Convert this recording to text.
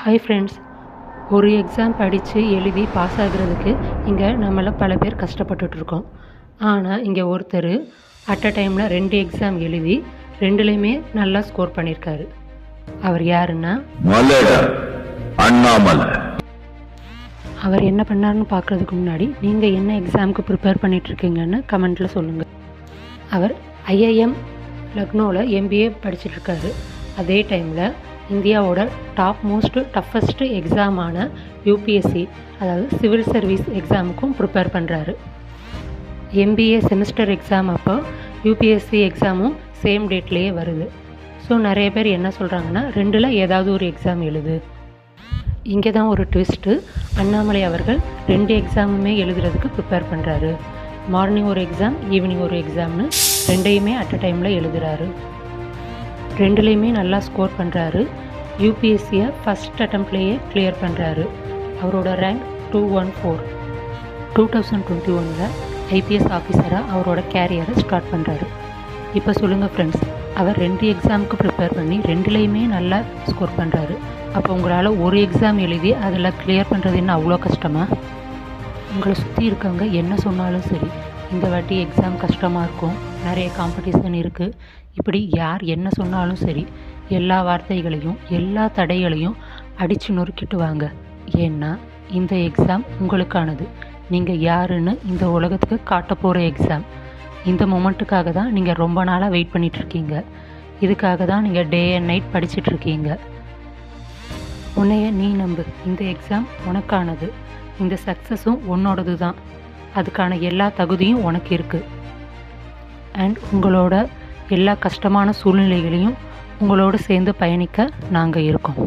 Hi friends, ஒரு exam படித்து எழுதி பாஸ் ஆகுறதுக்கு இங்கே நம்மள பல பேர் கஷ்டப்பட்டுட்ருக்கோம். ஆனால் இங்கே ஒருத்தர் அட் அ டைமில் 2 எக்ஸாம் எழுதி 2லையுமே நல்லா ஸ்கோர் பண்ணியிருக்காரு. அவர் யாருன்னா அண்ணாமலை. அவர் என்ன பண்ணாருன்னு பார்க்குறதுக்கு முன்னாடி நீங்கள் என்ன எக்ஸாமுக்கு ப்ரிப்பேர் பண்ணிகிட்ருக்கீங்கன்னு கமெண்ட்டில் சொல்லுங்கள். அவர் ஐஐஎம் லக்னோவில் எம்பிஏ படிச்சிட்ருக்காரு. அதே டைமில் இந்தியாவோட டாப் மோஸ்ட் டஃபஸ்ட் எக்ஸாமான யூபிஎஸ்சி, அதாவது சிவில் சர்வீஸ் எக்ஸாமுக்கும் ப்ரிப்பேர் பண்ணுறாரு. எம்பிஏ செமஸ்டர் எக்ஸாம் அப்போ யூபிஎஸ்சி எக்ஸாமும் சேம் டேட்லேயே வருது. ஸோ நிறைய பேர் என்ன சொல்கிறாங்கன்னா 2ல் ஏதாவது ஒரு எக்ஸாம் எழுது. இங்கே தான் ஒரு ட்விஸ்ட்டு. அண்ணாமலை அவர்கள் 2 எக்ஸாமுமே எழுதுறதுக்கு ப்ரிப்பேர் பண்ணுறாரு. மார்னிங் ஒரு எக்ஸாம், ஈவினிங் ஒரு எக்ஸாம்னு 2யுமே அட் அ டைமில் எழுதுகிறாரு. 2லையுமே நல்லா ஸ்கோர் பண்ணுறாரு. யூபிஎஸ்சியை ஃபஸ்ட் அட்டம்ப்ட்லேயே கிளியர் பண்ணுறாரு. அவரோட ரேங்க் 214. 2021 ஐபிஎஸ் ஆஃபீஸராக அவரோட கேரியரை ஸ்டார்ட் பண்ணுறாரு. இப்போ சொல்லுங்கள் ஃப்ரெண்ட்ஸ், அவர் 2 எக்ஸாமுக்கு ப்ரிப்பேர் பண்ணி 2லையுமே நல்லா ஸ்கோர் பண்ணுறாரு. அப்போ உங்களால் ஒரு எக்ஸாம் எழுதி அதில் கிளியர் பண்ணுறது என்ன அவ்வளோ கஷ்டமா? உங்களை சுற்றி இருக்கவங்க என்ன சொன்னாலும் சரி, இந்த வாட்டி எக்ஸாம் கஷ்டமாக இருக்கும், நிறைய காம்படிஷன் இருக்குது, இப்படி யார் என்ன சொன்னாலும் சரி, எல்லா வார்த்தைகளையும் எல்லா தடைகளையும் அடித்து நொறுக்கிட்டு வாங்க. ஏன்னா இந்த எக்ஸாம் உங்களுக்கானது. நீங்கள் யாருன்னு இந்த உலகத்துக்கு காட்ட போகிற எக்ஸாம். இந்த மொமெண்ட்டுக்காக தான் நீங்கள் ரொம்ப நாளாக வெயிட் பண்ணிகிட்ருக்கீங்க. இதுக்காக தான் நீங்கள் டே அண்ட் நைட் படிச்சிட்ருக்கீங்க. உன்னைய நீ நம்பு. இந்த எக்ஸாம் உனக்கானது. இந்த சக்ஸஸும் உன்னோடது தான். அதுக்கான எல்லா தகுதியும் உனக்கு இருக்குது. அண்ட் உங்களோட எல்லா கஷ்டமான சூழ்நிலைகளையும் உங்களோடு சேர்ந்து பயணிக்க நாங்கள் இருக்கோம்.